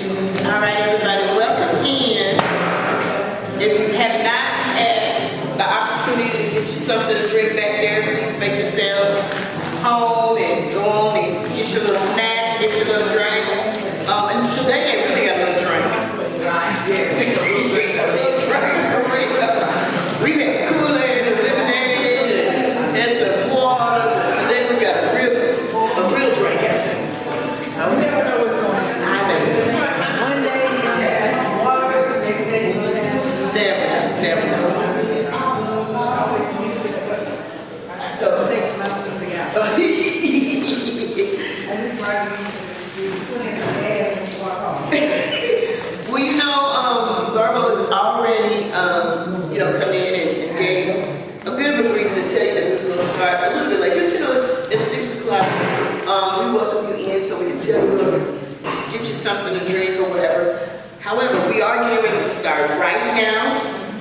All right, everybody, welcome in. If you have not had the opportunity to get you something to drink back there, please make yourselves home and go on and get your little snack, get your little drink. And today they really got a little drink. Pick a little drink, a little drink. We had Kool-Aid and lemonade and some water. Today we got a real drink, I think. I never know what's going on. I know. One day you have water, the next day you have never know. So take them out to the out. Well, you know, Garbo has already, come in and gave a bit of a briefing to tell you that we were going to start a little bit late. Because, it's 6 o'clock. We welcome you in so we can tell you, get you something to drink or whatever. However, we are getting ready to start right now.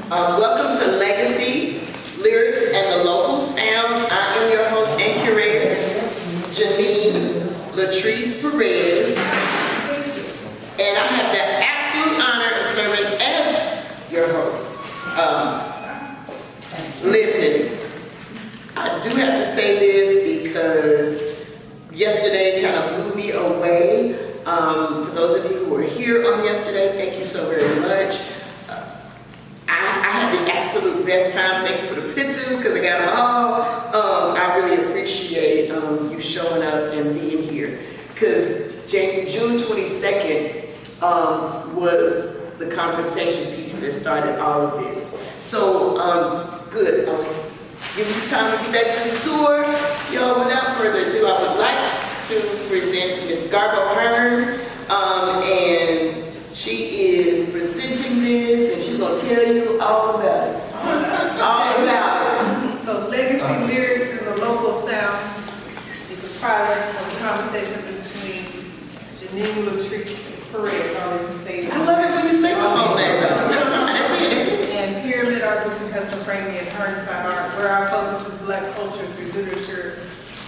Welcome to Legacy, Lyrics, and the Local Sound. I am your host and curator, Genine LaTrice Perez. And I have the absolute honor of serving as your host. Listen, I do have to say this because yesterday kind of blew me away. For those of you who were here on yesterday, thank you so very much. I had the absolute best time. Thank you for the pictures because I got them all. I really appreciate you showing up and being here because June 22nd was the conversation piece that started all of this. So, good. I was giving you time to get back to the tour. Y'all, without further ado, I would like to present Miss Garbo Hearne. And she is presenting this, and she's going to tell you all about it. All about it. So, Legacy Lyrics and the Local Sound is a product of a conversation between Genine LaTrice Perez, I love it when you say my whole name, though. That's fine. That's it. And Pyramid Art Books and Custom Framing and Hearne Fine Art, where our focus is Black culture through literature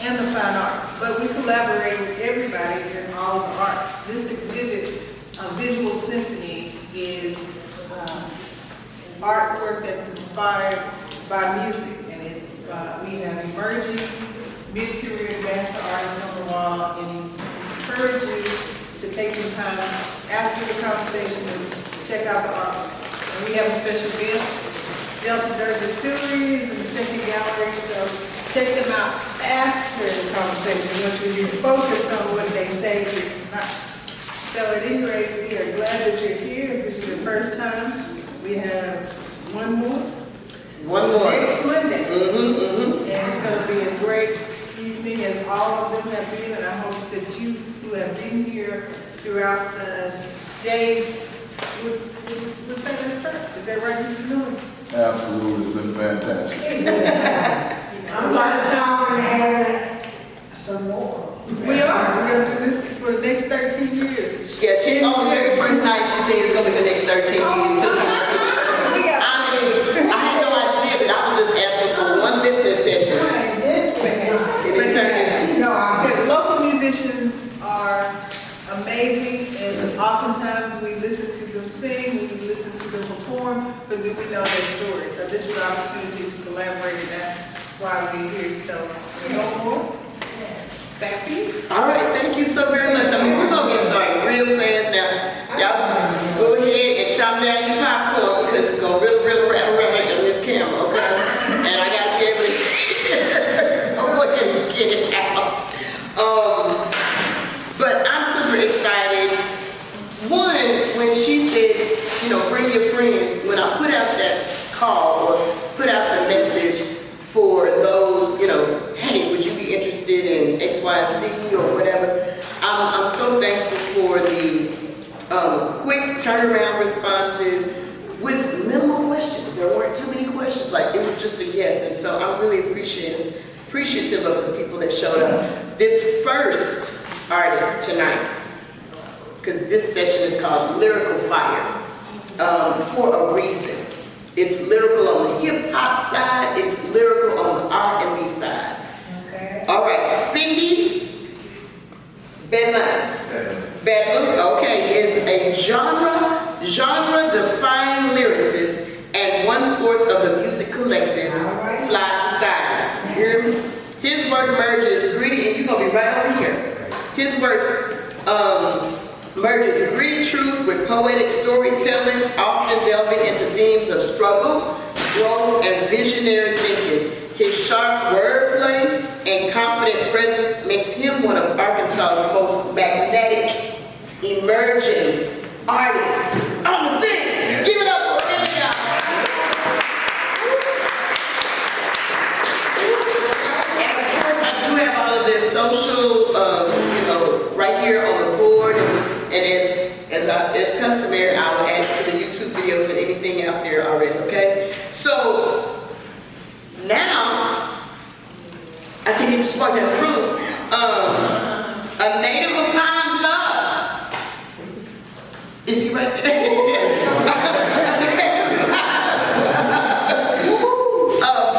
and the fine arts. But we collaborate with everybody in all of the arts. This exhibit, Visual Symphony, is artwork that's inspired by music. And it's we have emerging mid-career advanced artists on the wall, and encourage you to take some time after the conversation and check out the art. And we have a special guest, Delta Dirt Distilleries and the Second Gallery, so check them out after the conversation, once you focus on what they say here tonight. So at any rate, we are glad that you're here. If this is your first time, we have one more. Next Monday. And it's going to be a great evening, as all of them have been, and I hope that you who have been here throughout the days would say that's right. Is that right, Mr. Newman? Absolutely, it's been fantastic. I'm about to talk and have some more. We are. We're going to do this for the next 13 years. Yeah, on the very first night, she said it's going to be the next 13 years. I had no idea that I was just asking for one listening session. It turned into. Because local musicians are amazing, and oftentimes we listen to them sing, we listen to them perform, but we know their stories. So this is an opportunity to collaborate, and that's why we're here. So, no more. Back to you. All right, thank you so very much. We're going to get started real fast now. Y'all go ahead and chop down your popcorn because it's going to really rattle on this camera, okay? And I got to be able to get it out. But I'm super excited. One, when she said, bring your friends, when I put out that call or put out the message for those, hey, would you be interested in X, Y, and Z or whatever, I'm so thankful for the quick turnaround responses with minimal questions. There weren't too many questions. Like, it was just a yes. And so I'm really appreciative of the people that showed up. This first artist tonight, because this session is called Lyrical Fire, for a reason. It's lyrical on the hip hop side, it's lyrical on the R&B side. Okay. All right, Fendi Bedlam. Bedlam, okay, is a genre-defined lyricist and 1/4 of the music collective Fly Society. You hear me? His work merges gritty, and you're gonna be right over here. His work merges gritty truth with poetic storytelling, often delving into themes of struggle, growth, and visionary thinking. His sharp wordplay and confident presence makes him one of Arkansas's most magnetic, emerging artists. I'm gonna sing. Give it up for him, y'all. And of course, I do have all of their social, right here on the board, and as customary, I will add to the YouTube videos and anything out there already. Okay, so. Now, I think he just walked out the room. A native of Pine Bluff. Is he right there?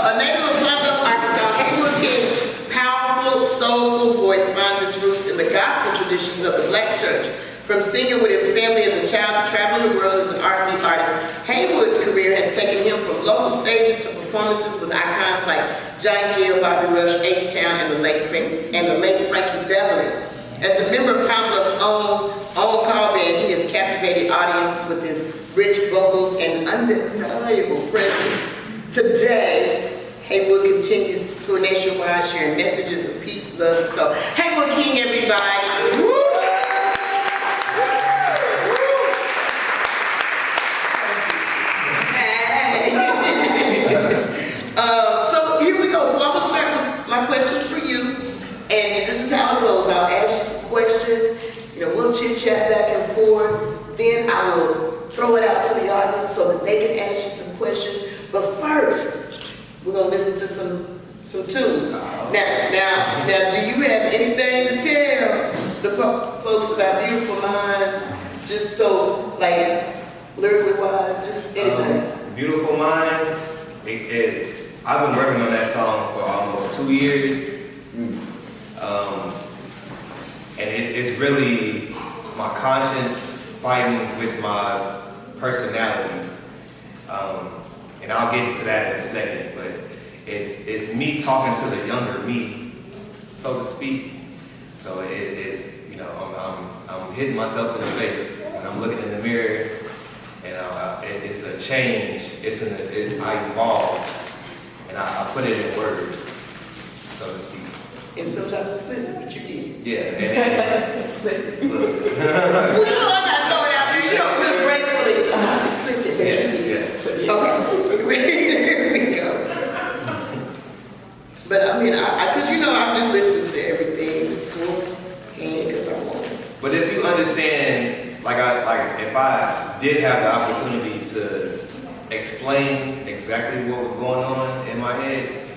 A native of Pine Bluff, Arkansas, Haywood King's powerful, soulful voice finds its roots in the gospel traditions of the Black church. From singing with his family as a child to traveling the world as an R&B artist, Haywood's career has taken him from local stages to performances with icons like John Gill, Bobby Rush, H-Town, and the late Frankie Beverly. As a member of Pine Bluff's own call band, he has captivated audiences with his rich vocals and undeniable presence. Today, Haywood continues to tour nationwide, sharing messages of peace, love, and soul. Haywood King, everybody. Woo! So here we go. So I'm gonna start with my questions for you, and this is how it goes. I'll ask you some questions. We'll chit chat back and forth. Then I will throw it out to the audience so that they can ask you some questions. But first, we're gonna listen to some tunes. Now, do you have anything to tell the folks about Beautiful Minds? Just so, like, lyrically wise, just anything. Beautiful Minds. I've been working on that song for almost 2 years. And it's really my conscience fighting with my personality. And I'll get into that in a second, but it's me talking to the younger me, so to speak. So it is, I'm hitting myself in the face when I'm looking in the mirror, and it's a change. I evolved, and I put it in words, so to speak. And sometimes explicit, but you did. Yeah, and Explicit. look. Well, I gotta throw it out there, real gracefully. Sometimes explicit, but you did. Okay, here we go. But I mean, because I do listen to everything beforehand, because I want to. But if you understand, if I did have the opportunity to explain exactly what was going on in my head,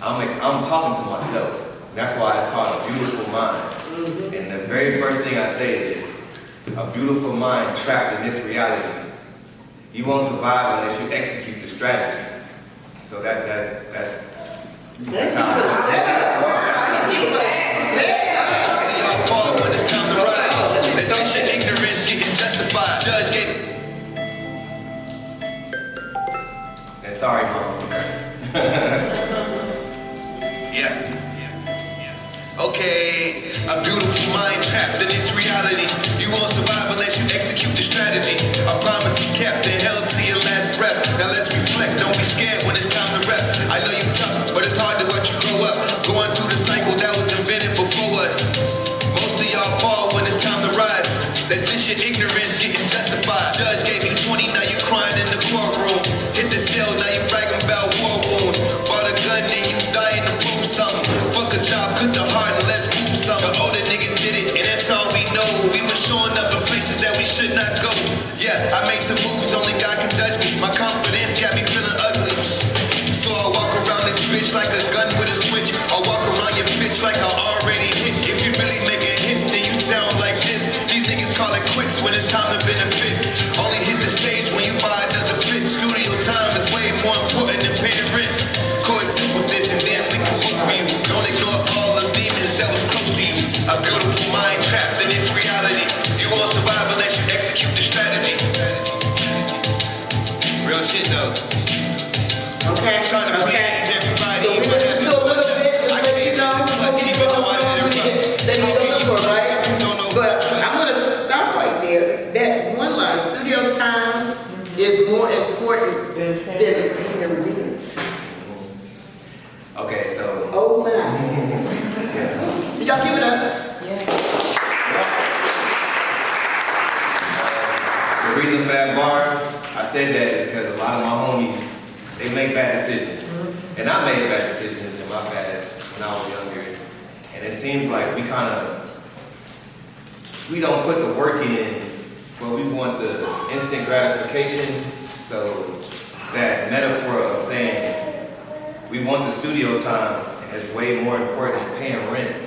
I'm talking to myself. That's why it's called A Beautiful Mind. Mm-hmm. And the very first thing I say is, a beautiful mind trapped in this reality. You won't survive unless you execute the strategy. So that's how y'all fall when it's time to rise. Let's get your ignorance getting justified. Judge gave. And sorry, Mom. Yeah. Okay, a beautiful mind trapped in its reality. You won't survive unless you execute the strategy. Our promise is kept and held to your last breath. Now let's reflect, don't be scared when it's time to rep. I know you tough, but it's hard to watch you grow up. Going through the cycle that was invented before us. Most of y'all fall when it's time to rise. That's just your ignorance getting justified. Judge gave you 20, now you crying in the courtroom. Hit the cell, now you bragging about war wounds. Bought a gun, then you dying to prove something. Fuck a job, cut the heart and let's move something. But older niggas did it, and that's all we know. We were showing up in places that we should not go. Yeah, I make some moves, only God can judge me. My confidence got me feeling ugly. So I walk around this bitch like a gun with a switch. I walk around your bitch like I already hit. If you really making hits, then you sound like this. These niggas call it quits when important than hearing reads. Okay, so Oh my. yeah. Did y'all give it up? The reason for that bar, I said that is because a lot of my homies, they make bad decisions. And I made bad decisions in my past when I was younger. And it seems like we don't put the work in, but we want the instant gratification. So that metaphor of saying we want the studio time, and it's way more important than paying rent.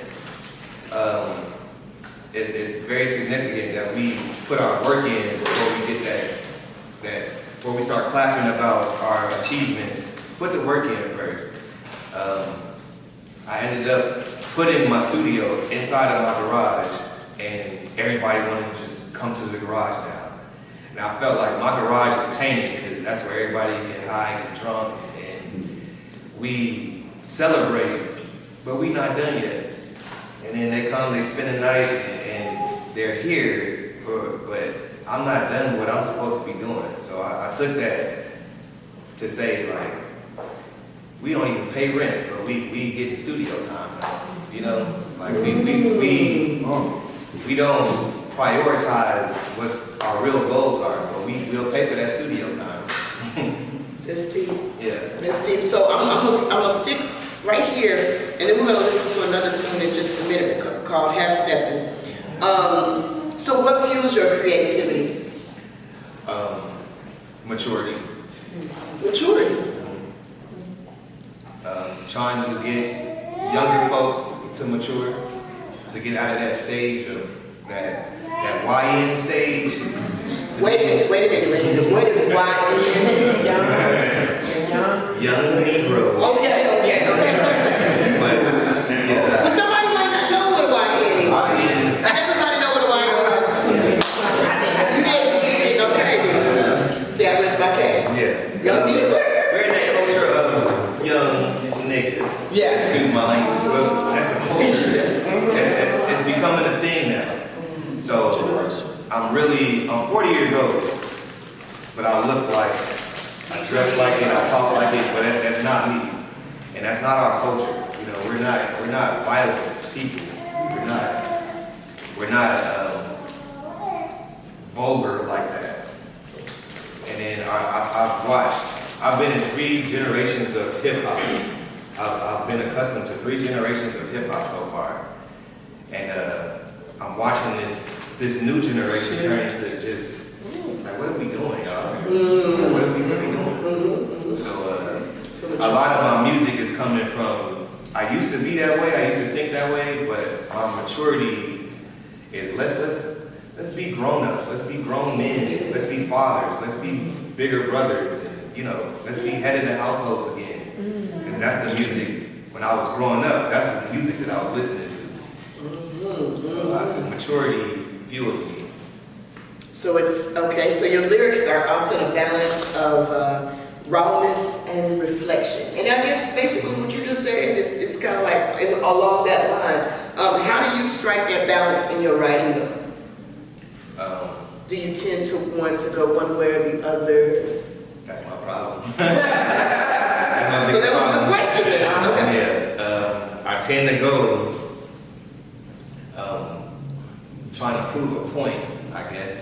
It's very significant that we put our work in before we get before we start clapping about our achievements. Put the work in first. I ended up putting my studio inside of my garage, and everybody wanted to just come to the garage now. And I felt like my garage is tainted because that's where everybody get high and drunk, and we celebrate, but we not done yet. And then they come, they spend the night, and they're here, but I'm not done what I'm supposed to be doing. So I took that to say, like, we don't even pay rent, but we get studio time now. You know, like we don't prioritize what our real goals are, but we'll pay for that studio time. That's deep. Yeah. That's deep. So I'm gonna stick right here, and then we're gonna listen to another tune in just a minute called Half Steppin'. So what fuels your creativity? Maturity. Maturity. Trying to get younger folks to mature, to get out of that stage of that YN stage. Wait a minute. What is YN? Young Negro. Okay. But yeah. Well, somebody might not know what YN is. YN is. Not everybody know what YN is. You didn't. Okay, then. See, I rest my case. Yeah. Young Negro. We're in that culture of young niggas. Yes. Excuse my language, but that's a culture. It's becoming a thing now. So I'm 40 years old, but I look like, I dress like it, I talk like it, but that's not me. And that's not our culture. You know, we're not violent people. We're not vulgar like that. And then I've been in 3 generations of hip hop. I've been accustomed to 3 generations of hip hop so far. And I'm watching this new generation turn into just, like, what are we doing, y'all? What are we really doing? So a lot of my music is coming from, I used to be that way, I used to think that way, but my maturity is let's be grown-ups, let's be grown men, let's be fathers, let's be bigger brothers, and, you know, let's be head of the households again. And that's the music, when I was growing up, that's the music that I was listening to. So maturity fuels me. So it's, okay, so your lyrics are often a balance of rawness and reflection. And I guess basically what you just said is kind of like along that line. How do you strike that balance in your writing though? Do you tend to want to go one way or the other? That's my problem. So that was a good question then. Okay. Yeah, I tend to go trying to prove a point, I guess,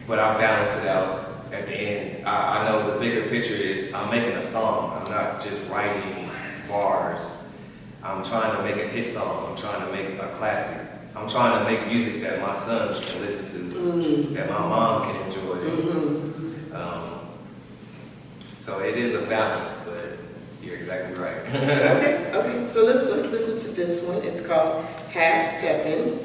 but I balance it out at the end. I know the bigger picture is I'm making a song. I'm not just writing bars. I'm trying to make a hit song. I'm trying to make a classic. I'm trying to make music that my sons can listen to, that my mom can enjoy. So it is a balance, but you're exactly right. Okay. So let's listen to this one. It's called Half Steppin'.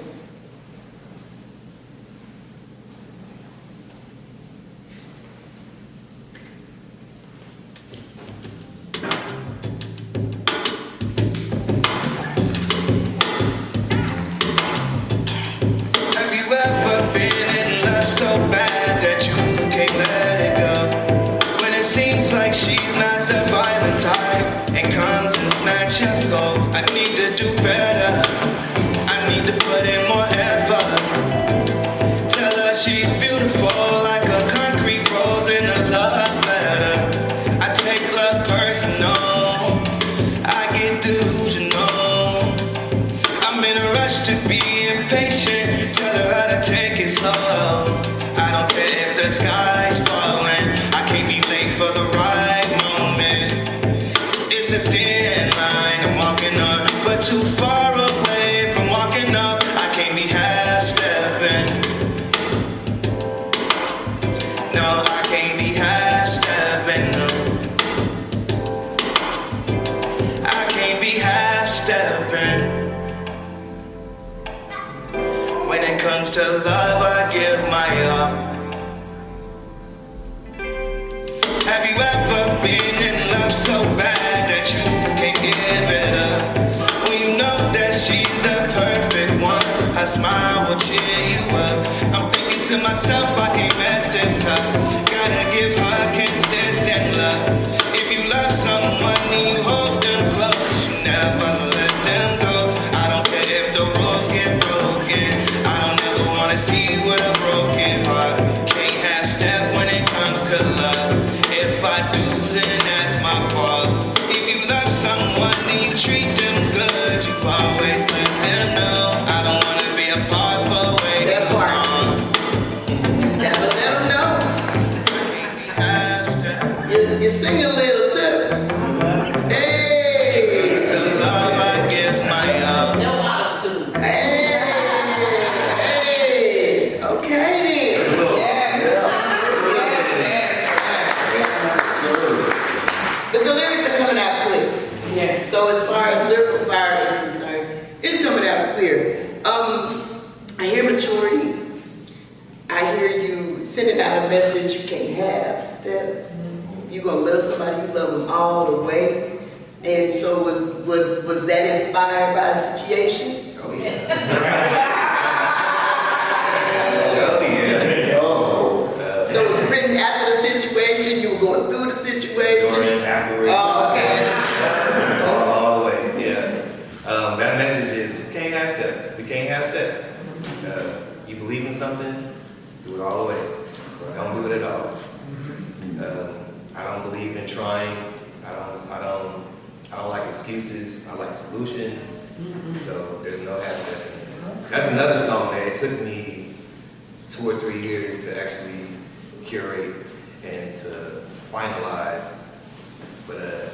Have you ever been in love so bad that you can't let it go? When it seems like she's not the violent type and comes and snatch your soul. I need to do better. I need to put in Tell her how to take it slow. I don't care if the sky's falling. I can't be late for the right moment. It's a thin line I'm walking on, but too far away from walking up. I can't be half-stepping. No, I can't be half-stepping. No. I can't be half-stepping. When it comes to love, I give my all. Have you ever been in love so bad that you can't give it up? When you know that she's the perfect one, her smile will cheer you up. I'm thinking to myself, I can't mess this up. Gotta give her consistent love. If you love someone and you hold them close, you never let them go. I don't care if the rules get broken. I don't ever wanna see you with a broken heart. Can't half-step when it comes to love. If I do, then that's my fault. If you love someone and you treat them good, you always let them know. I don't wanna be apart for way That too part. long. Gotta let them know. I can't be half-step. You sing a little too. Hey! It's to love I give my all. No auto-tune. Hey! Hey! Okay then. But the lyrics are coming out clear. Yes. So as far as Lyrical Fire is concerned, it's coming out clear. I hear maturity. I hear you sending out a message you can't have. Step. You gonna love somebody, you love them all the way. And so was that inspired by a situation? Oh yeah. Oh yeah. Oh, So it was written after the situation, you were going through the situation. During, afterwards. Oh, okay. All the way, yeah. That message is, we can't have step. We can't have step. You believe in something, do it all the way. Don't do it at all. I don't believe in trying. I don't like excuses. I like solutions. So there's no half step. That's another song that it took me 2 or 3 years to actually curate and to finalize. But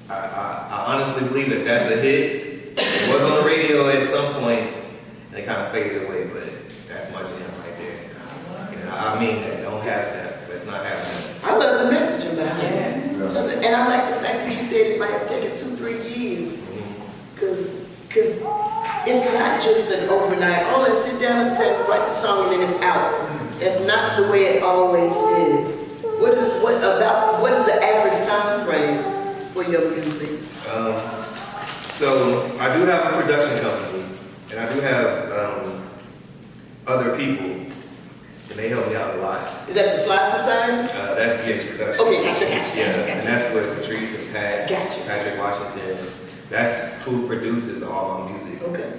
I honestly believe that that's a hit. It was on the radio at some point, and it kind of faded away, but that's my jam right there. And I mean that, don't have that, let's not have that. I love the message about it. Yes. I love it. And I like the fact that you said it might have taken 2-3 years. Because it's not just an overnight, oh, let's sit down and write the song and then it's out. That's not the way it always is. What is the average time frame for your music? So I do have a production company, and I do have other people, and they help me out a lot. Is that the Fly Society? That's Gibbs Production. Okay, gotcha. And that's with Patrice and Pat, Gotcha. Patrick Washington. That's who produces all my music. Okay.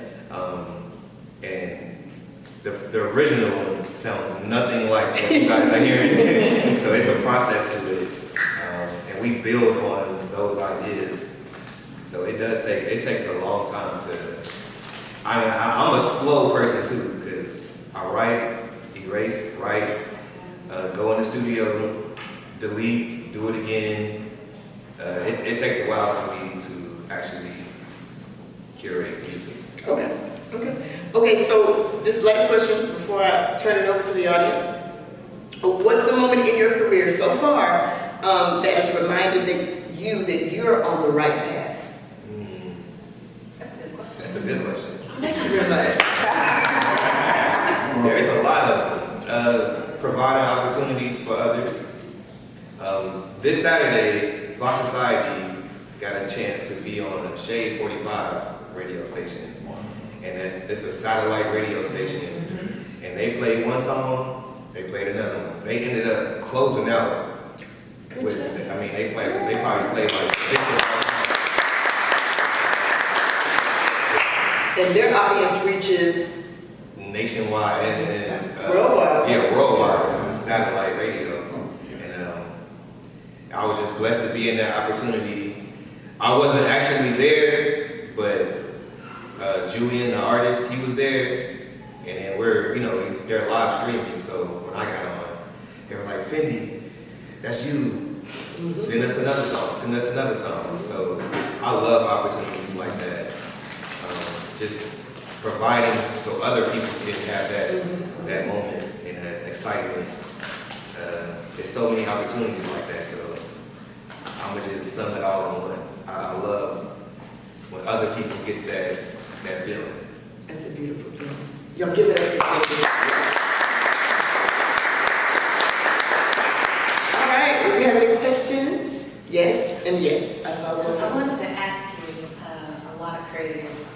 And the original one sounds nothing like what you guys are hearing. So it's a process to it. And we build on those ideas. So it takes a long time to, I'm a slow person too, because I write, erase, write, go in the studio, delete, do it again. It takes a while for me to actually curate music. Okay, so this last question before I turn it over to the audience. What's a moment in your career so far that has reminded that you're on the right path? That's a good question. That's a good question. Thank you very much. There is a lot of them. Providing opportunities for others. This Saturday, Fly Society got a chance to be on a Shade 45 radio station. And it's a satellite radio station. And they played one song, they played another one. They ended up closing out with, they probably played like 6 or 5 songs. And their audience reaches Nationwide and worldwide. Yeah, worldwide. It's a satellite radio. And I was just blessed to be in that opportunity. I wasn't actually there, but Julian, the artist, he was there. And then we're were, they're live streaming, so when I got on, they were like, Fendi, that's you. Send us another song, send us another song. So I love opportunities like that. Just providing so other people can have that moment and that excitement. There's so many opportunities like that, so I'm gonna just sum it all in one. I love when other people get that feeling. That's a beautiful thing. Y'all give it up. All right, do we have any questions? Yes, and yes. I saw one. I wanted to ask you, a lot of creators,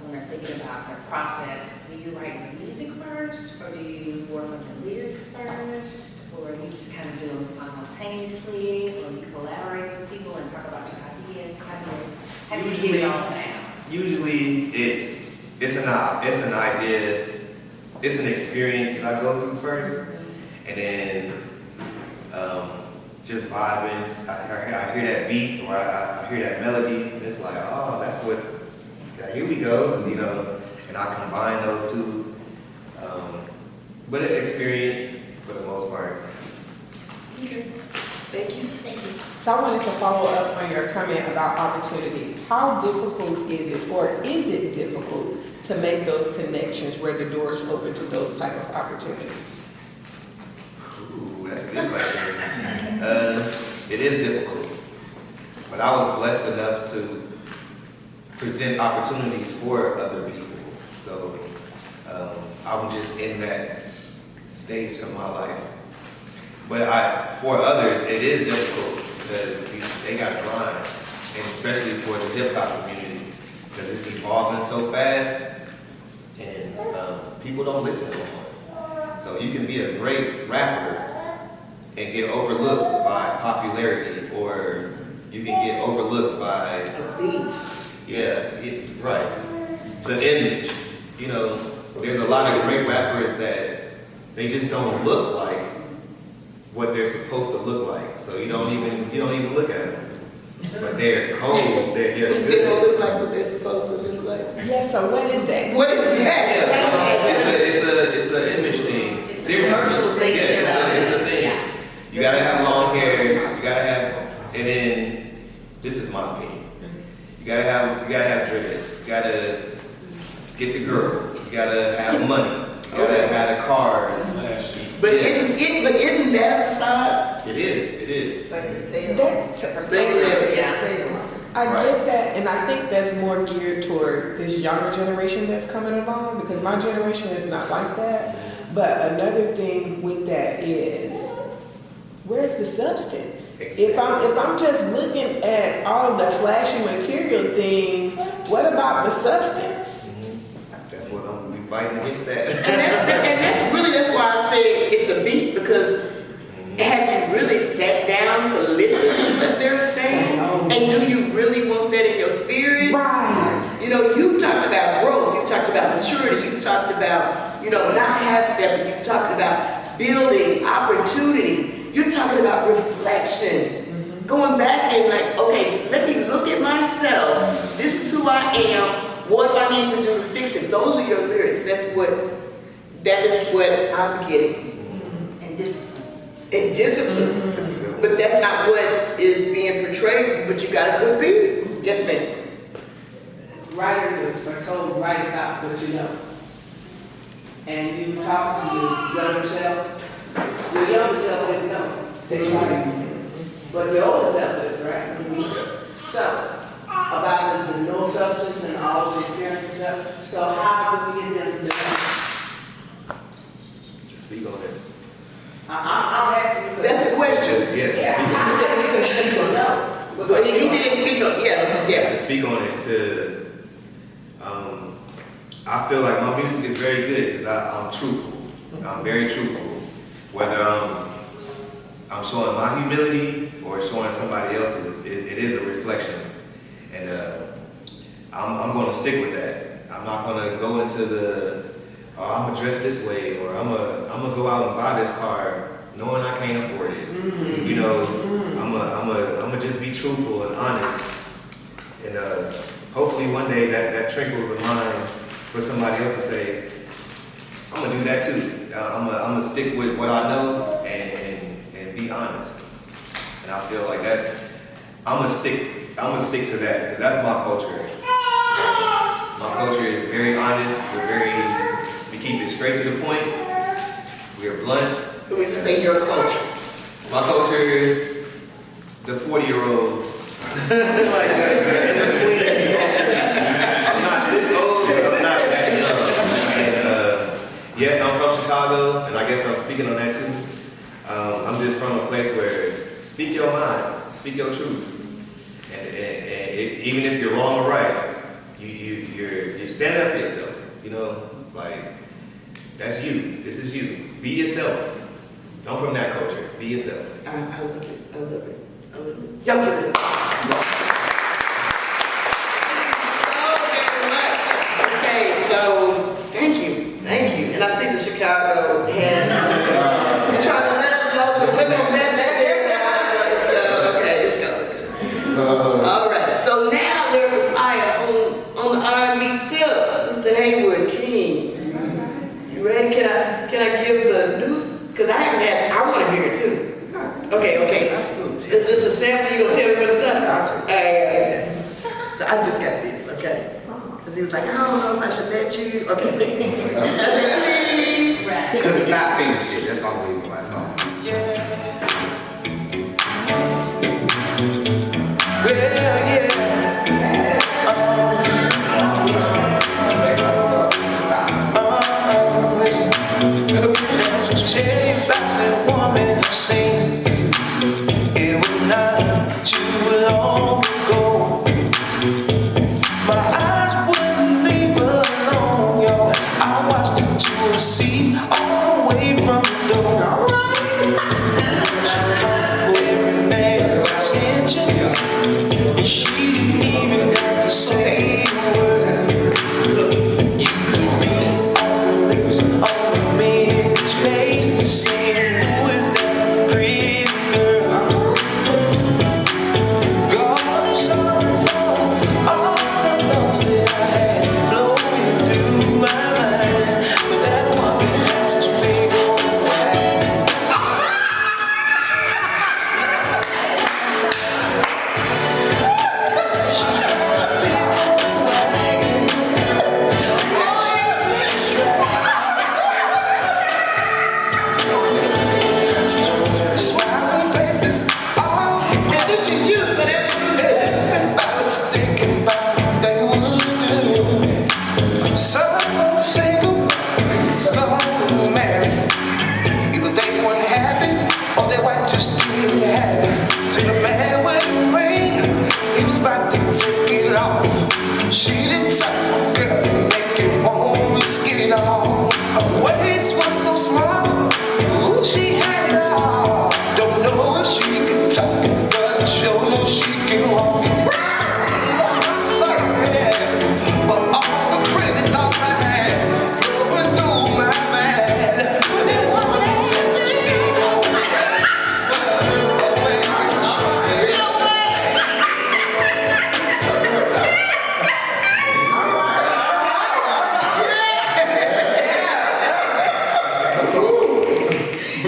when they're thinking about their process, do you write your music first, or do you work on the lyrics first, or you just kind of do them simultaneously, or you collaborate with people and talk about your ideas? How do you get it all down? Usually it's an idea, it's an experience that I go through first, and then just vibing. I hear that beat or I hear that melody, and it's like, oh, that's what. Here we go, and I combine those two. But an experience for the most part. Okay, thank you. Thank you. So I wanted to follow up on your comment about opportunity. How difficult is it, or is it difficult to make those connections where the doors open to those type of opportunities? Ooh, that's a good question. It is difficult, but I was blessed enough to present opportunities for other people. So I'm just in that stage of my life. But for others, it is difficult because they got to grind, and especially for the hip hop community, because it's evolving so fast, and people don't listen no more. So you can be a great rapper and get overlooked by popularity, or you can get overlooked by A beat. right. The image, there's a lot of great rappers that they just don't look like what they're supposed to look like. So you don't even look at them. But they're cold. They're They don't good. look like what they're supposed to look like. Yeah, so what is that? What is that? It's an image thing. It's a Seriously. commercialization Yeah, it's a of it. thing. Yeah. You gotta have long hair. You gotta have, and then this is my opinion. You gotta have dreads. You gotta get the girls. You gotta have money. You gotta have the cars. But isn't that a facade? It is. But it's I get that, and I think that's more geared toward this younger generation that's coming along, because my generation is not like that. But another thing with that is, where's the substance? If I'm just looking at all the flashy material things, what about the substance? That's what I'm gonna be fighting against that. And that's why I say it's a beat, because have you really sat down to listen to what they're saying? And do you really want that in your spirit? Right. You talked about growth, you talked about maturity, you talked about, not half-stepping, you talked about building, opportunity, you're talking about reflection. Going back and like, okay, let me look at myself. This is who I am. What do I need to do to fix it? Those are your lyrics. That is what I'm getting. And discipline. And discipline. But that's not what is being portrayed, but you got a good beat. Yes, ma'am. Writers are told to write about what you know. And you talk to your younger self doesn't know. That's right. But your older self does, right? So, about the no substance and all the experience and stuff. So how do we get them to know? Just speak on it. I'm asking you. That's the question. Yeah, I said you can speak or no. But he did speak on, yes. to speak on it. I feel like my music is very good because I'm truthful. I'm very truthful. Whether I'm showing my humility or showing somebody else's, it is a reflection. And I'm going to stick with that. I'm not going to go into I'm going to dress this way, or I'm going to go out and buy this car knowing I can't afford it. I'm going to just be truthful and honest. And hopefully one day that trickles a mind for somebody else to say, I'm gonna do that too. I'm gonna stick with what I know and be honest. And I feel like that. I'm gonna stick to that because that's my culture. My culture is very honest. We keep it straight to the point. We are blunt. Who would you say your culture? My culture, the 40-year-olds. I'm not this old, but I'm not that young. And yes, I'm from Chicago, and I guess I'm speaking on that too. I'm just from a place where speak your mind, speak your truth. And even if you're wrong or right, you stand up for yourself. You know, like that's you. This is you. Be yourself. I'm from that culture. Be yourself. I love it. I love it. I love it. Y'all give it up. Thank you so very much. Okay, so thank you. And I see the Chicago hand. You're trying to let us know some little message here. Okay, it's coming. All right, so now Lyrical Fire on the R&B tip, Mr. Haywood King. You ready? Can I give the news? Because I want to hear it too. Okay. It's a sample, you gonna tell me what it's up? Okay. So I just got this, okay? Because he was like, I don't know if I should let you. Okay. I said, please. Because it's not being shit. That's the only reason why it's on. Tell you about that woman I've seen. It was not too long ago. My eyes wouldn't leave her alone, yo. I watched her to a seat all the way from the door. She caught every man's attention, and she didn't even have to say a word. You could read all the lips on the man's face, saying, who is that pretty girl? God, I'm sorry for all the thoughts that I had flowing through my mind, but that woman has such a big old wide. Smiling faces, all And this is you, so that was it. I was thinking about what they would do. Some say goodbye, some marry. Either they weren't happy or they weren't just too happy. So the man with the ring, he was about to take it off. She didn't talk, girl, make it won't risk it all. Her waist was so small, ooh, she had it all. Don't know if she can talk it, but I sure know she can walk it. I'm sorry for all the crazy thoughts I had flowing through my mind. But that woman has such a big old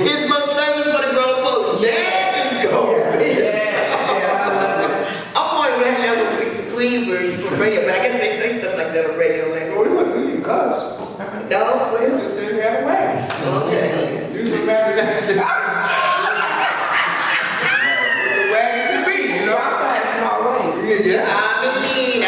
It's most certainly for the grown folks. Let's go. I'm more than happy to have a clean version for radio, but I guess they say stuff like that on radio. Like, What do you want to do? You cuss. no, well, Just say the other way. okay. You remember that shit. The way it could be, you know? Small ways. Yeah. I mean.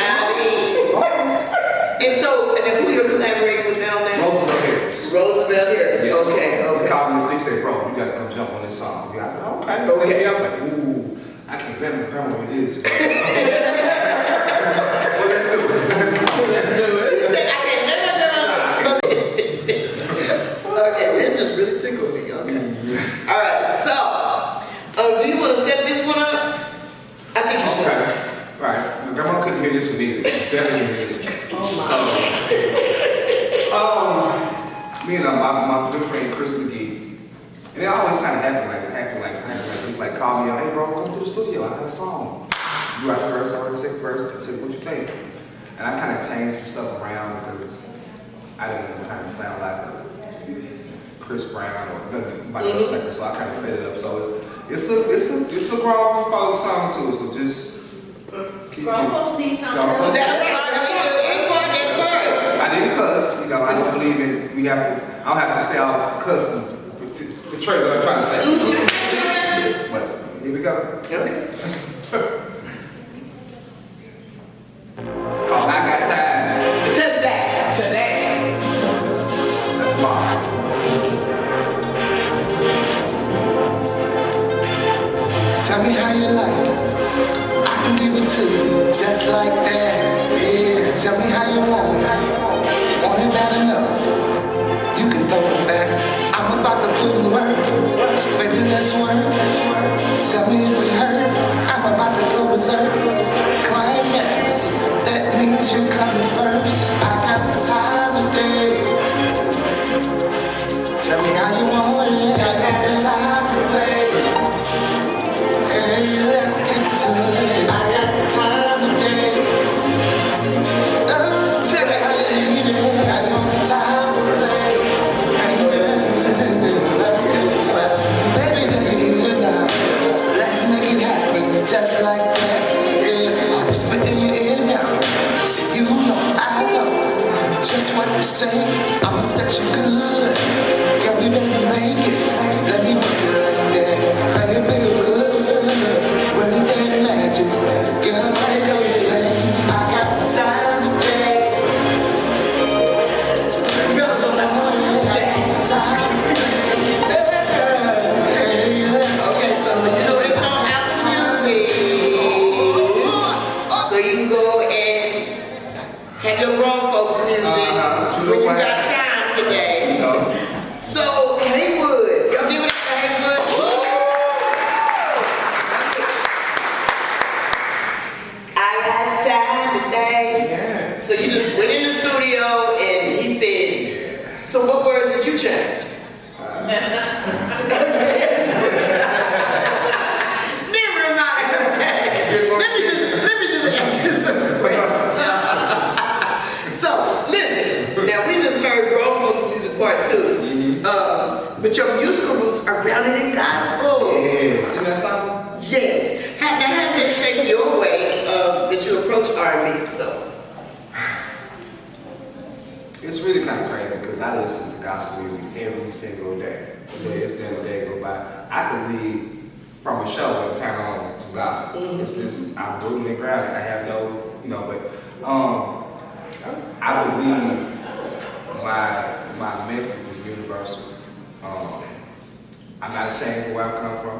And so, and then who you're collaborating with now? Roosevelt Harris. Roosevelt Harris. Yes. Okay. He called me and said, bro, you gotta come jump on this song. I said, okay. Okay. I'm like, ooh, I can't remember what it is. Well, let's do it. He said, I can't never. Okay, that just really tickled me. Okay. All right. So, do you want to set this one up? I think you should. Okay. Right. My grandma couldn't hear this one either. Definitely hear this one. Oh my. So, me and my good friend Chris McGee, and it always kind of happened like call me up, hey bro, come to the studio, I got a song. You write the verse, I write the second verse, tell me what you think. And I kind of changed some stuff around because I didn't know what kind of sound like Chris Brown or nothing like that. So I kind of set it up. So it's a grown folk song too. So just keep Grown folks need something. Grown folks- That's right, I didn't cuss, I don't believe it. I don't have to say all cuss and portray what I'm trying to say. But here we go. Okay. It's called I Got Time. Today. That's mine. Tell me how you like it. I can give it to you just like that. Yeah, tell me how you want it. Want it bad enough. You can throw it back. I'm about to put in work. So baby, let's work. Tell me if it hurt. I'm about to go berserk. Climax. That means you're coming first. I got time today. Tell me how you want it. I got time today. Hey, let's get to it. I got time today. Oh, tell me how you need it. I got time to play. Hey, let's get to it. Baby, look at you now. So let's make it happen just like that. Yeah, I'm spitting your ear now. So you know, I know just what to say. I'ma set you good. Girl, we better make it. Let me work it like that. Make it feel good. Work that magic. Girl, like a play. I got time today. Girl, come on. I got time today. Hey, let's Okay, so you know this song house music. So you can go and have your grown folks music when you got time today. So Haywood, y'all give it up for Haywood. I got time today. Yes. So you just went in the studio and he said, so what words did you change? Never mind. Okay. Let me just ask you some questions. So listen, now we just heard grown folks music part 2. But your musical roots are grounded in gospel. Yeah. Isn't that something? Yes. Now has that shaped your way that you approach R&B? So It's really kind of crazy because I listen to gospel music every single day. The day it's done, the day go by. I can leave from a show and turn on some gospel. It's just, I'm rooted and grounded. I have no, but I believe my message is universal. I'm not ashamed of where I come from.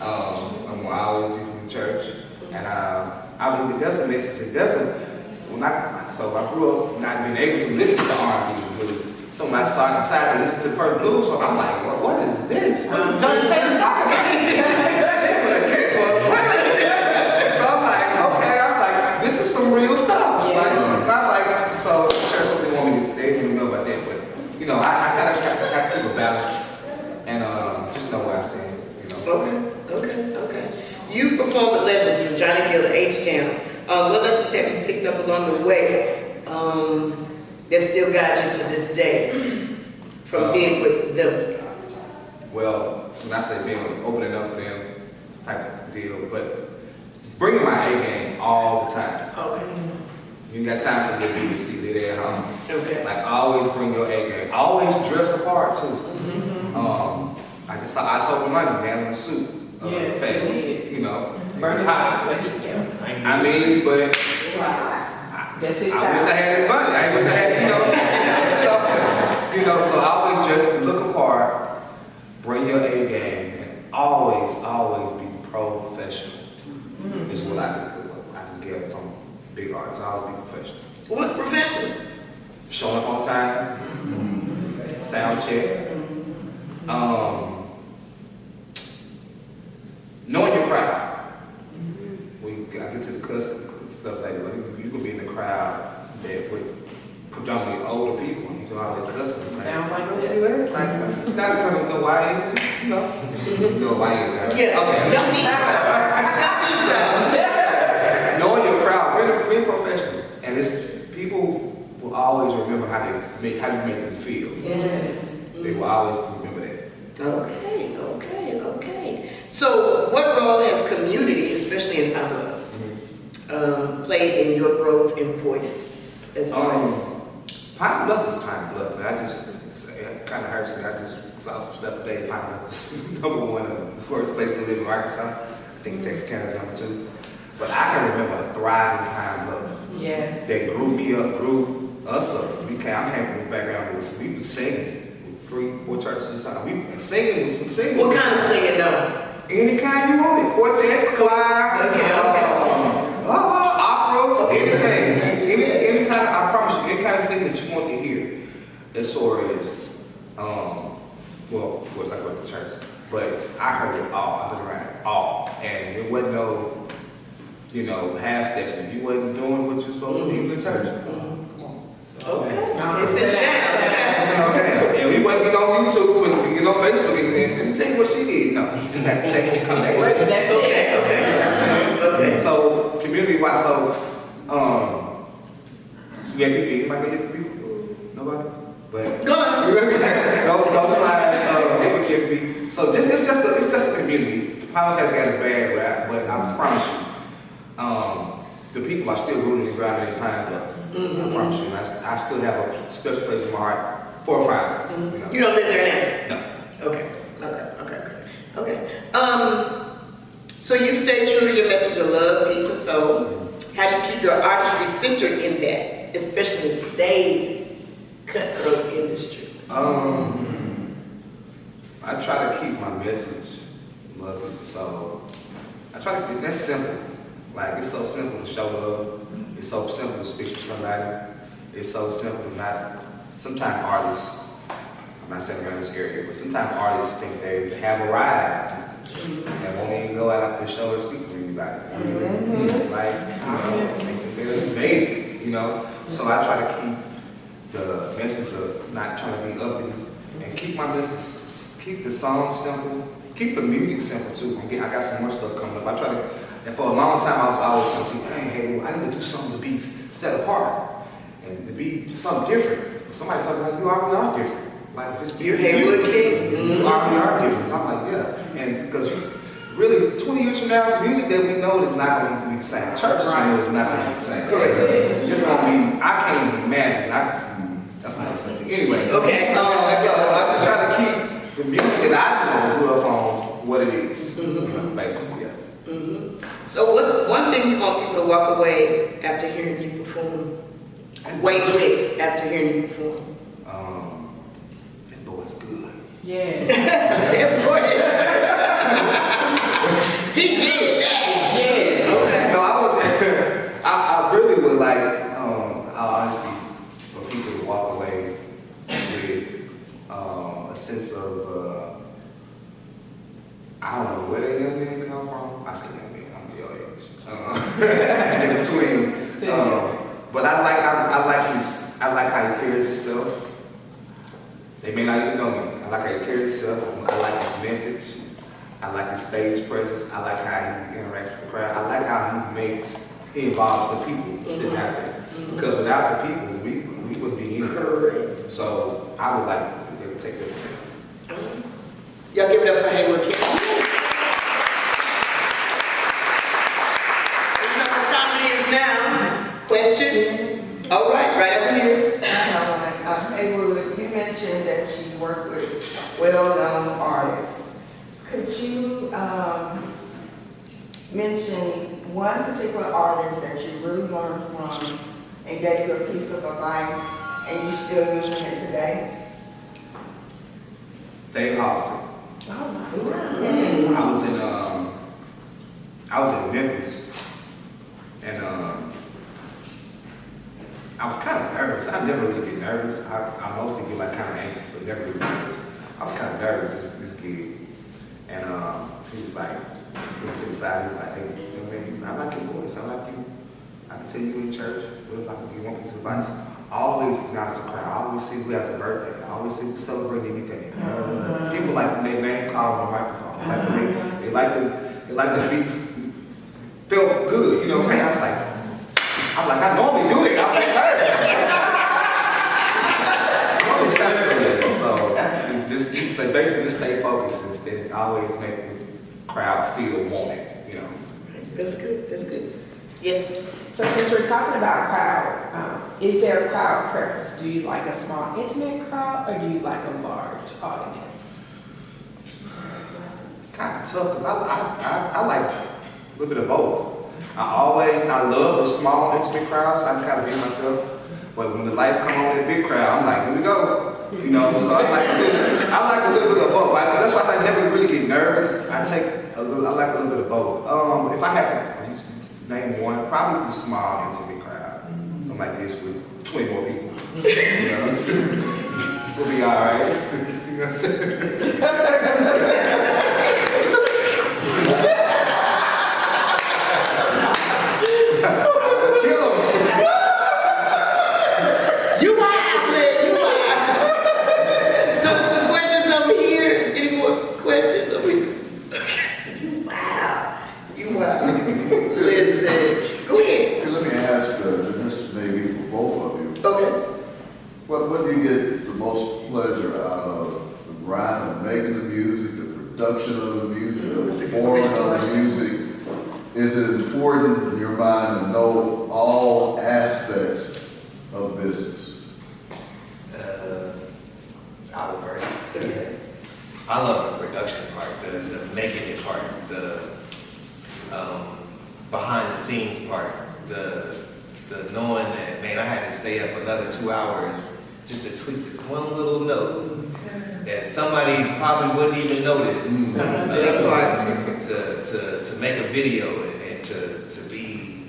I'm gonna always be from the church. And I believe there's a message. So I grew up not being able to listen to R&B and blues. So when I decided to listen to first blues, so I'm like, what is this? What is Johnny Taylor talking about? So I'm like, okay, I was like, this is some real stuff. Yeah. Like, not like, so church they want me to, they didn't know about that, but I gotta keep a balance and just know where I stand. Okay. You performed with legends from Johnny Gill to H-Town. What lessons have you picked up along the way that still guide you to this day from being with them? Well, when I say being opening up for them type of deal, but bringing my A game all the time. Okay. You got time for the BBC, they're there at home. Okay. Like always bring your A game. Always dress apart too. I told the money, man, in the suit. Yes, Space, he Burn hot. but I mean, but that's his I wish I style. had his money. I wish I had, so always just look apart, bring your A game, and always be professional. Is what I can get from big artists. Always be professional. What's professional? Showing up on time, sound check, knowing your crowd. When I get to the cussing and stuff like that, you can be in the crowd with predominantly older people. You know how they cussing. Sound like that. Like, not in front of no YNs, No YNs. Yeah. Okay. Don't need some. Knowing your crowd, really professional. And people will always remember how you make them feel. Yes. They will I always remember that. Okay. So what role has community, especially in Pablo, played in your growth and voice as an artist? Pine Bluff is Pine Bluff, man. It kind of hurts me. I just saw some stuff today. Pine Bluff is number one of the worst places to live in Arkansas. I think Texarkana is number two. But I can remember a thriving Pine Bluff. Yes. That grew me up, grew us up. I came from a background where we was singing with 3-4 churches or something. We singing with some singing. What kind of singing though? Any kind you wanted. Quartet, choir, opera, anything. Any kind of, I promise you, any kind of thing that you want to hear. As far as, well, of course I go to church, but I heard it all. I've been around it all. And there wasn't no, half stepping. You wasn't doing what you're supposed to do in the church. Okay. Sit down. And we wasn't get on YouTube and get on Facebook and tell you what she did. No, you just have to take it and come back later. That's Okay. So community-wise, you have people, anybody get people? Nobody? But Go on. go to lives, so it's just a community. Power has got a bad rap, but I promise you, the people are still rooting and grounded in Pine Bluff. I promise you. And I still have a special place in my heart for Pine Bluff. You don't live there now? No. Okay. So you stay true to your message of love, peace, and soul. How do you keep your artistry centered in that, especially in today's cutthroat industry? I try to keep my message, love, peace, and soul. I try to keep that's simple. Like, it's so simple to show love. It's so simple to speak to somebody. It's so simple to not, sometimes artists, I'm not saying around this area, but sometimes artists think they have a ride and won't even go out after the show and speak to anybody. Like, they're vague, So I try to keep the message of not trying to be uppity and keep my message, keep the song simple, keep the music simple too. I got some more stuff coming up. I try to, and for a long time I was always saying, hey, I need to do something to be set apart and to be something different. Somebody talking about you already are different. Like just be Haywood King. You already are different. So I'm like, yeah. And because really 20 years from now, the music that we know is not going to be the same. Churches we know is not going to be the same. It's just going to be, I can't even imagine. That's not the same thing. Anyway. Okay. So I just try to keep the music that I know grew up on what it is. Basically, yeah. So what's one thing you want people to walk away after hearing you perform? Wait with after hearing you perform? That boy's good. Yeah. That boy is he did that. Yeah. Okay. No, I really would like, honestly, for people to walk away with a sense of, I don't know where that young man come from. I say young man, I'm your age. In between. But I like how he carries himself. They may not even know me. I like how he carries himself. I like his message. I like his stage presence. I like how he interacts with the crowd. I like how he involves the people sitting out there. Because without the people, we wouldn't be here. Correct. So I would like to be able to take that. Y'all give it up for Haywood King. You know what time it is now? Questions? All right, right over here. Haywood, you mentioned that you work with well-known artists. Could you mention one particular artist that you really learned from and gave you a piece of advice and you're still using it today? Dave Hollister. I was in Memphis, and I was kind of nervous. I never really get nervous. I mostly get like kind of anxious, but never really nervous. I was kind of nervous this gig, and he was like, he was to the side. He was like, hey, man, I like your voice. I like you. I can tell you in church. What if I can give one piece of advice? Always acknowledge the crowd. I always see who has a birthday. I always see who celebrate anything. People like their name called on the microphone. They like to be felt good. You know what I'm saying? I normally do it. I'm like, hey. So it's just basically just stay focused and always make the crowd feel wanted, you know. That's good, that's good. Yes. So since we're talking about crowd, is there a crowd preference? Do you like a small, intimate crowd, or do you like a large audience? It's kind of tough, because I like a little bit of both. I love the small, intimate crowds, I kind of be myself. But when the lights come on that big crowd, I'm like, here we go. You know, so I like a little bit of both. That's why I never really get nervous. I like a little bit of both. If I had to name one, probably the small, intimate crowd. Something like this with 20 more people. You know what I'm saying? We'll be all right. You know what I'm saying? Kill him. You wild, man, you wild. So some questions over here. Any more questions over here? You wild. You wild. Listen. Go ahead. Hey, let me ask, this may be for both of you. Okay. What do you get the most pleasure out of the grind of making the music, the production of the music, the performing of the music? Is it important in your mind to know all aspects of business? I would agree. I love the production part, the making it part, the behind the scenes part, the knowing that, man, I had to stay up another 2 hours just to tweak this one little note that somebody probably wouldn't even notice. To make a video and to be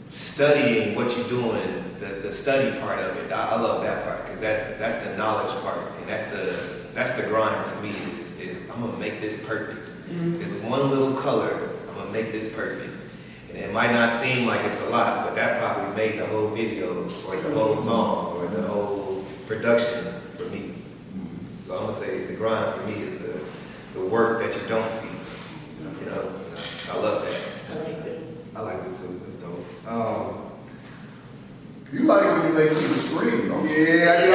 studying what you're doing, the study part of it. I love that part because that's the knowledge part, and that's the grind to me. Is I'm gonna make this perfect. There's one little color. I'm gonna make this perfect. And it might not seem like it's a lot, but that probably made the whole video or the whole song or the whole production for me. So I'm gonna say the grind for me is the work that you don't see. You know, I love that. I like it too. It's dope. You like when you make people scream, don't you? Yeah, I do.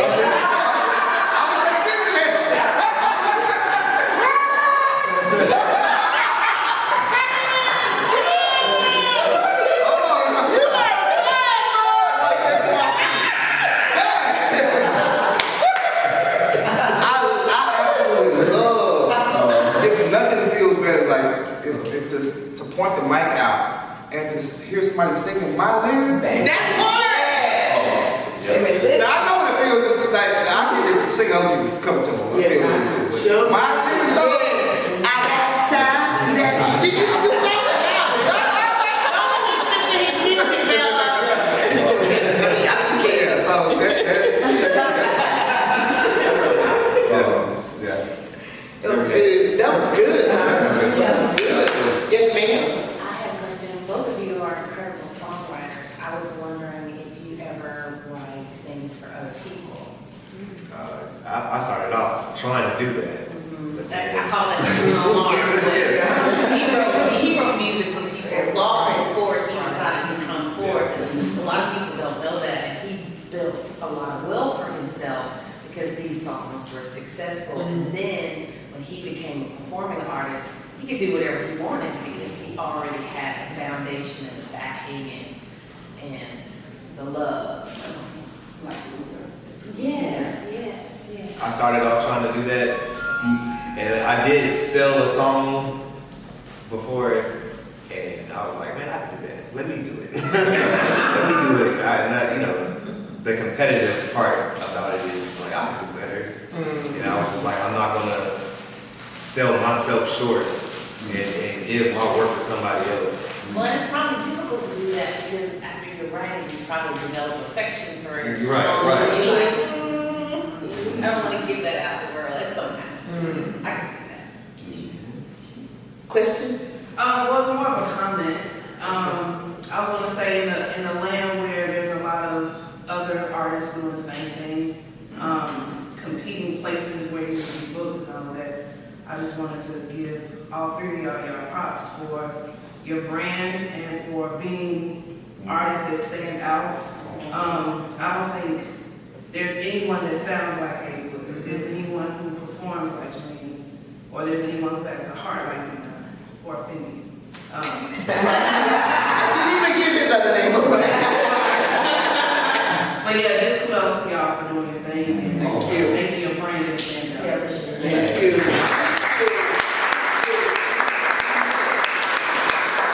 Point the mic out and just hear somebody singing my lyrics. That part! Now I know what it feels. It's like I can sing other people's come to me. Sure. My lyrics though. I got time to let you. Did you do something now? I'm listening to his music, Bella. Yeah, so that's yeah. That was good. That was good. Yes, ma'am. I have a question. Both of you are incredible songwriters. I was wondering if you ever write things for other people. I started off trying to do that. I call that the alarm. He wrote music for people long before he decided to come forward. And a lot of people don't know that. And he built a lot of will for himself because these songs were successful. And then when he became a performing artist, he could do whatever he wanted because he already had a foundation and the backing and the love. Yes. I started off trying to do that, and I did sell a song before, and I was like, man, I can do that. Let me do it. Let me do it. The competitive part about it is like, I can do better. And I was just like, I'm not gonna sell myself short and give my work to somebody else. Well, it's probably difficult to do that because after you're writing, you probably develop affection for your song. Right. You're like, I don't want to give that out to the world. It's gonna happen. I can see that. Question? Well, it's more of a comment. I was gonna say in the land where there's a lot of other artists doing the same thing, competing places where you can be booked and all that. I just wanted to give all three of y'all props for your brand and for being artists that stand out. I don't think there's anyone that sounds like Haywood. If there's anyone who performs like Genine, or there's anyone who has a heart like Genine, or Fendi. I didn't even give his other name away. But yeah, just kudos to y'all for doing your thing and making your brand stand out. Yeah, for sure. Thank you.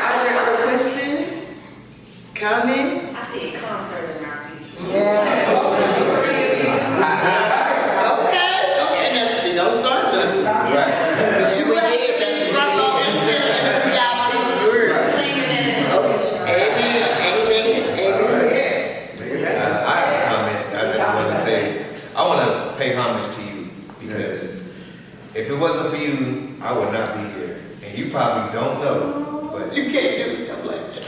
Are there other questions? Comments? I see a concert in our future. Yeah. Okay, now see, don't start nothing. You have to be front row and center in the VIP. Amen, amen, amen. I have a comment. I just want to say, I want to pay homage to you because if it wasn't for you, I would not be here. And you probably don't know, but You can't do stuff like that.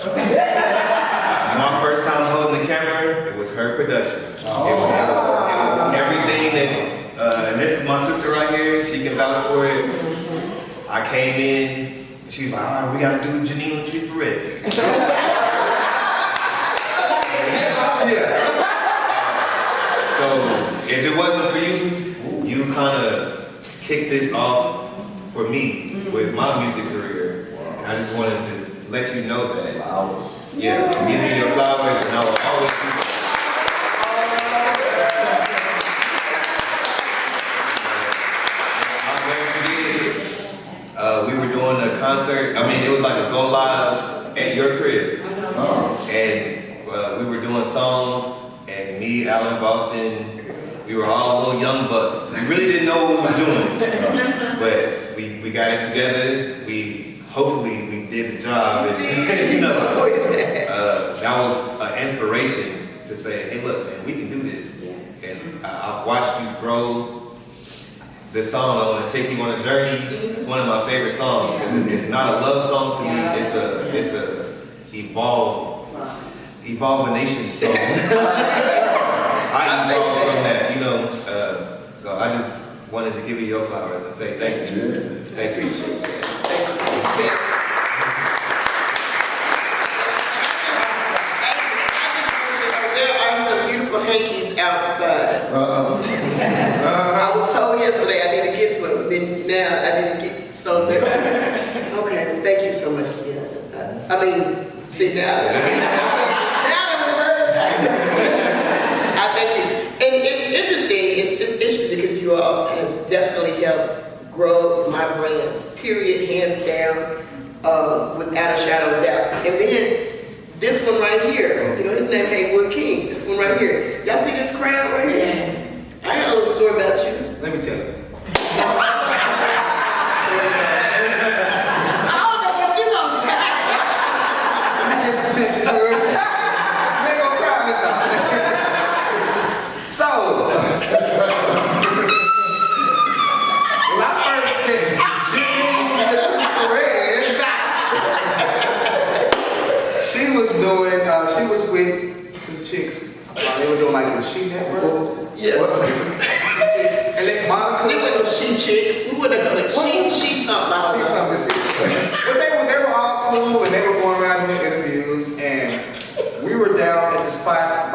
my first time holding the camera, it was her production. It was everything that, and this is my sister right here, she can vouch for it. I came in, and she's like, all right, we gotta do Genine LaTrice Perez. So, if it wasn't for you, you kind of kicked this off for me with my music career. And I just wanted to let you know that. Flowers. Yeah, give me your flowers, and I will always do that. We were doing a concert. I mean, it was like a go live at your crib, and we were doing songs. And me, Alan, Boston, we were all little young bucks. We really didn't know what we were doing, but we got it together. Hopefully we did the job. And, that was an inspiration to say, hey, look, man, we can do this. And I've watched you grow. This song, I Want to Take You on a Journey, it's one of my favorite songs because it's not a love song to me. It's a evolving song. I evolved from that, so I just wanted to give you your flowers and say thank you. Thank you. There are some beautiful hankies outside. I was told yesterday I need to get some, then now I didn't get some there. Okay, thank you so much. Yeah. I mean, see now that we've heard of that. I thank you. And it's interesting, it's just interesting because you all have definitely helped grow my brand, period, hands down, without a shadow of doubt. And then this one right here, his name Haywood King, this one right here. Y'all see this crowd right here? I got a little story about you. Let me tell you. I don't know what you gonna say. This is her. They gonna cry with them. So, when I first said Genine LaTrice Perez, she was with some chicks. They were doing like the She Network. Yeah. And then Monica. We were she chicks. We wouldn't have done she something out of But they were all cool and they were going around doing interviews and we were down at the spot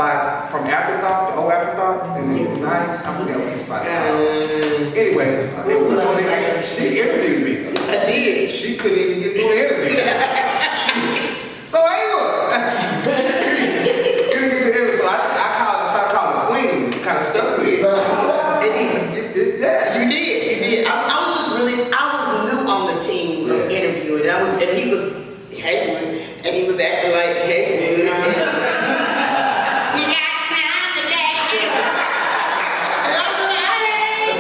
from Afterthought, the old Afterthought, and the nights. I forget what the spot is called. Anyway, they were going there. She interviewed me. I did. She couldn't even get through the interview. So Haywood. So I started calling her Queen. Kind of stuck with it. Yeah, You did. I was new on the team interviewing. And he was Haywood, and he was acting like Haywood. And he got time today. And I'm like, hey,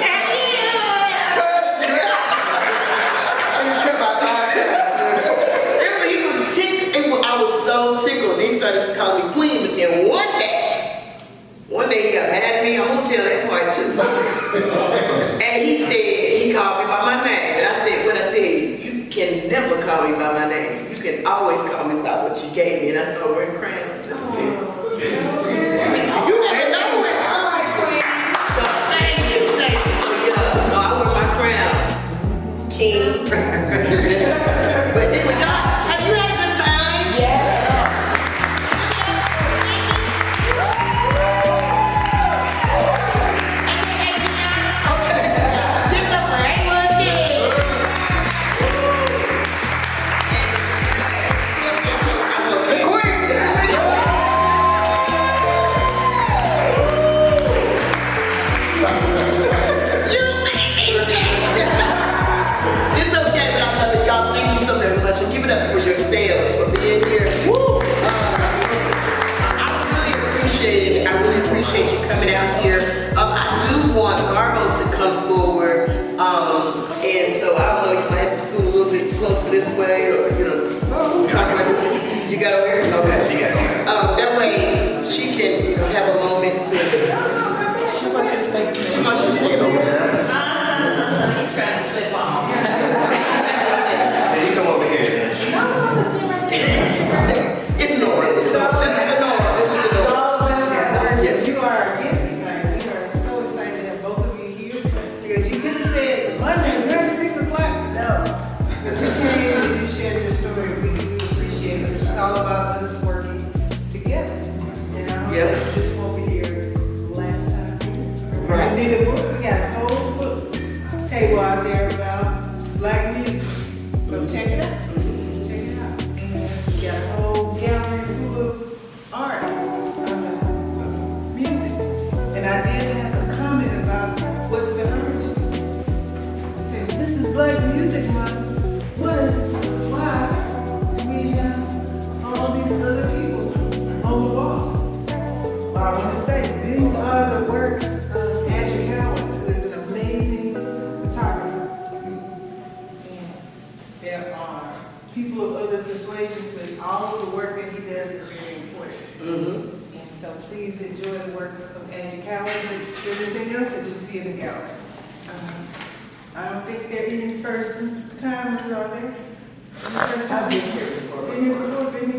he was tickled. I was so tickled. He started calling me Queen, but then one day he got mad at me. I'm gonna tell that part too. And he called me by my name. And I said, what I tell you, you can never call me by my name. You can always call me by what you gave me. And I started wearing crowns. You never know who it's from. So thank you. So I wear my crown, King. But anyway, y'all, have you had a good time? Yeah. Give it up come forward. And so I don't know, you might have to scoot a little bit closer this way, or, you know, talk about this. You got over here? Okay. She got you. That way she can, you know, have a moment to, She wants to stay. she wants you to stay over there. He's trying to slip off. Hey, you come over here. It's Nora. This is the Nora. This is the Nora. Yeah. You are our guest tonight. We are so excited to have both of you here because you could have said Monday, we're 6 o'clock. No. Because you came and you shared your story. We appreciate it. It's all about us working together. You know? Yeah. This won't be here last time. Right. We need a book. We got a whole book table out there about Black music. So check it out. Check it out. And we got a whole gallery full of art about music. And I did have a comment about what's been heard. Saying, this is Black Music Month. Why do we have all these other people on the wall? Well, I want to say, these are the works of Andrew Howard, who is an amazing photographer. And there are people of other persuasions, but all of the work that he does is very important. And so please enjoy the works of Andrew Howard and everything else that you see in the gallery. I don't think there are any first timers, are there? I've been here before. Been here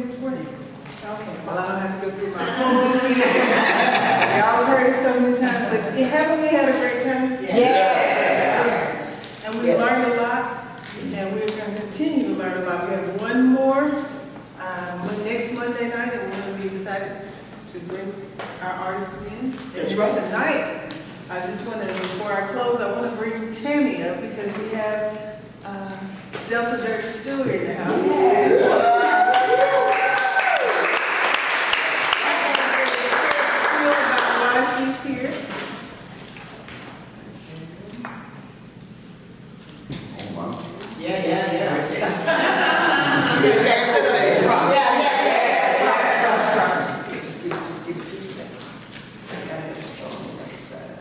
before? Okay, well, I don't have to go through my whole speech. Y'all heard it so many times, but haven't we had a great time? Yes. And we learned a lot, and we're going to continue to learn a lot. We have one more next Monday night, and we're going to be excited to bring our artists in. That's And right. Tonight, I just want to, before I close, I want to bring Tammy up because we have Delta Dirt Stewart in the house. About why she's here. Oh, wow. Just give 2 seconds. I gotta just go on the right side.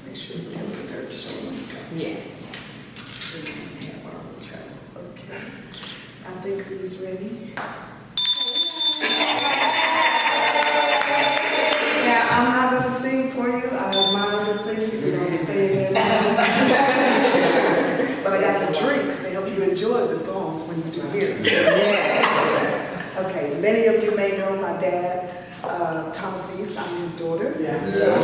Make sure we have the dirt showing. Yes. Okay. I think who's ready? Now, I'm not gonna sing for you. I admire to sing if you don't stay in there. But I got the drinks to help you enjoy the songs when you do hear them. Yes. Okay, many of you may know my dad, Thomas East. I'm his daughter. So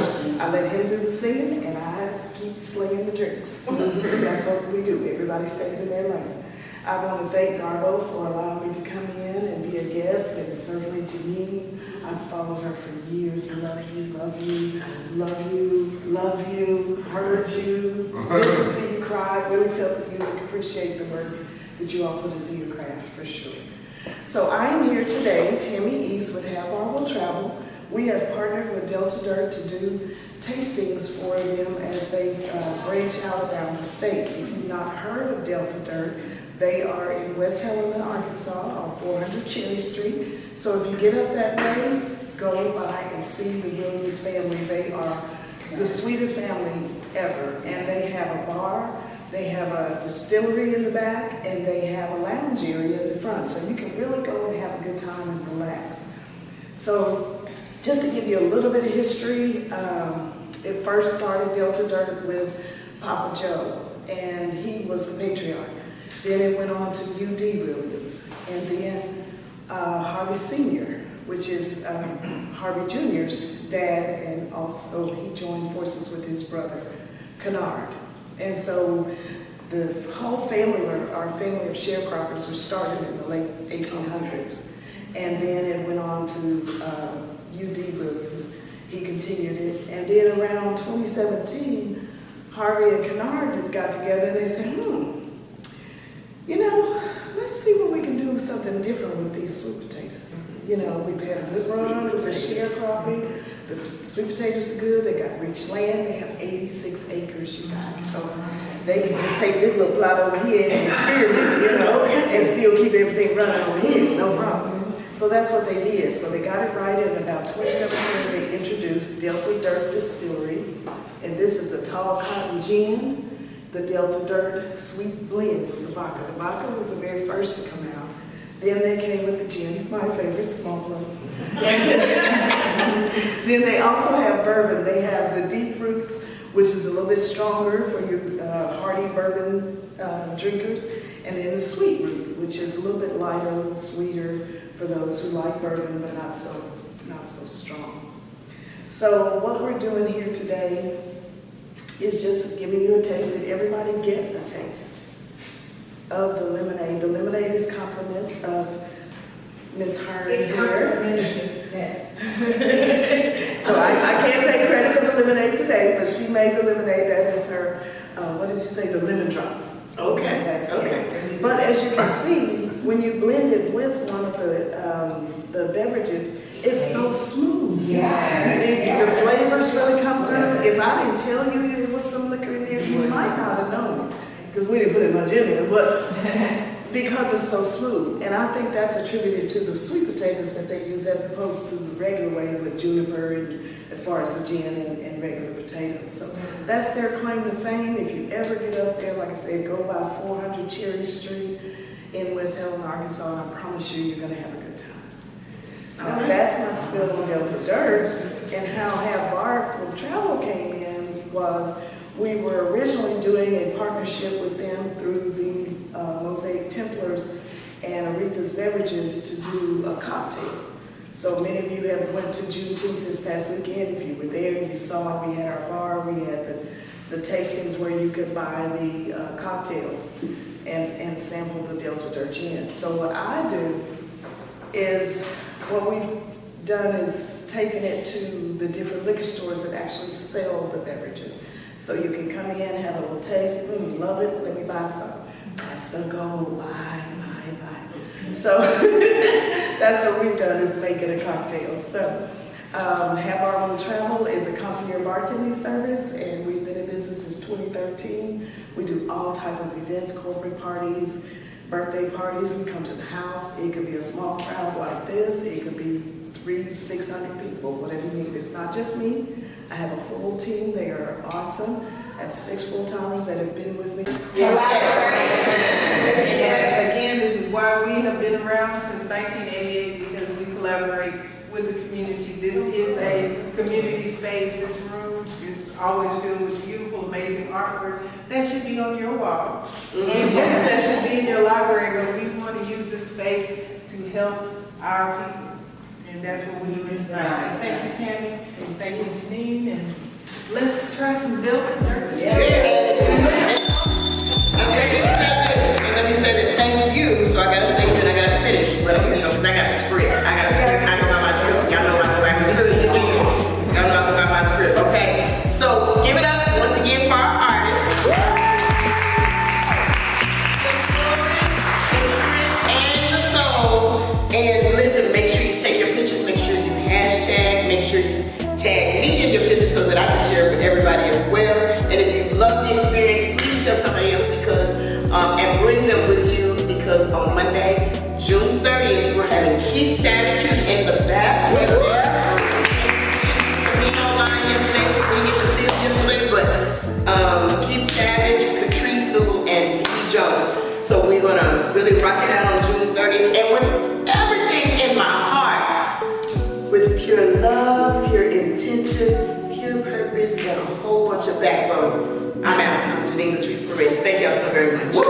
I let him do the singing and I keep slinging the drinks. That's what we do. Everybody stays in their lane. I want to thank Garbo for allowing me to come in and be a guest, and certainly Genine. I've followed her for years. Love you, love you, love you, love you, heard you, listened to you cry, really felt the music, appreciate the work that you all put into your craft, for sure. So I am here today, Tammy East with Have Our Will Travel. We have partnered with Delta Dirt to do tastings for them as they branch out around the state. If you've not heard of Delta Dirt, they are in West Helena, Arkansas on 400 Cherry Street. So if you get up that way, go by and see the Williams family. They are the sweetest family ever. And they have a bar, they have a distillery in the back, and they have a lounge area in the front. So you can really go and have a good time and relax. So just to give you a little bit of history, it first started Delta Dirt with Papa Joe, and he was the patriarch. Then it went on to U.D. Williams, and then Harvey Sr., which is Harvey Jr.'s dad, and also he joined forces with his brother, Kennard. And so the whole family, our family of sharecroppers, was started in the late 1800s. And then it went on to U.D. Williams. He continued it. And then around 2017, Harvey and Kennard got together and they said, you know, let's see what we can do something different with these sweet potatoes. You know, we've had a good run with the sharecropping. The sweet potatoes are good. They got rich land. They have 86 acres, you guys. So they can just take this little plot over here and experiment, you know, and still keep everything running over here, no problem. So that's what they did. So they got it right, and about 2017 they introduced Delta Dirt Distillery. And this is the tall cotton gin, the Delta Dirt Sweet Blend was the vodka. The vodka was the very first to come out. Then they came with the gin, my favorite, small plum. Then they also have bourbon. They have the deep roots, which is a little bit stronger for your hearty bourbon drinkers. And then the sweet root, which is a little bit lighter, a little sweeter for those who like bourbon, but not so strong. So what we're doing here today is just giving you a taste, and everybody get a taste of the lemonade. The lemonade is compliments of Miss Hearne here. So I can't take credit for the lemonade today, but she made the lemonade. That is her, what did you say, the lemon drop. Okay, That's okay. it. But as you can see, when you blend it with one of the beverages, it's so smooth. The flavors really come through. If I didn't tell you there was some liquor in there, you might not have known, because we didn't put much in there, but because it's so smooth. And I think that's attributed to the sweet potatoes that they use as opposed to the regular way with juniper and as far as the gin and regular potatoes. So that's their claim to fame. If you ever get up there, like I said, go by 400 Cherry Street in West Helena, Arkansas, and I promise you, you're going to have a good time. Now, that's my spill on Delta Dirt, and how Lyrical Travel came in was we were originally doing a partnership with them through the Mosaic Templars and Aretha's Beverages to do a cocktail. So many of you have went to Juneteenth this past weekend. If you were there, you saw we had our bar, we had the tastings where you could buy the cocktails and sample the Delta Dirt gin. So what I do is, what we've done is taken it to the different liquor stores that actually sell the beverages. So you can come in, have a little taste, love it, let me buy some. That's the goal, buy. So that's what we've done, is make it a cocktail. So Have Our Own Travel is a concierge bartending service, and we've been in business since 2013. We do all type of events, corporate parties, birthday parties. We come to the house. It could be a small crowd like this. It could be 300-600 people, whatever you need. It's not just me. I have a full team. They are awesome. I have 6 full-timers that have been with me. Again, this is why we have been around since 1988, because we collaborate with the community. This is a community space. This room is always filled with beautiful, amazing artwork that should be on your wall. And books that should be in your library, but we want to use this space to help our people. And that's what we're doing tonight. So thank you, Tammy, and thank you, Genine, and let's try some Delta Dirt. And let me say that, thank you. So I gotta say that I gotta finish, but because I got a script. I go by my script. Y'all know I go by my script. Y'all know I go by my script, okay? So give it up once again for our artists. The script and the soul. And listen, make sure you take your pictures, make sure you hashtag, make sure you tag me in your pictures so that I can share it with everybody as well. And if you've loved the experience, please tell somebody else, because and bring them with you, because on Monday, June 30th, we're having Keith Savage in the back right there. Me online yesterday, so we didn't get to see him yesterday, but Keith Savage, Catrice Newell, and D. Jones. So we're gonna really rock it out on June 30th, and with everything in my heart, with pure love, pure intention, pure purpose, and a whole bunch of backbone. I'm out. I'm Genine LaTrice Perez. Thank y'all so very much. Woo!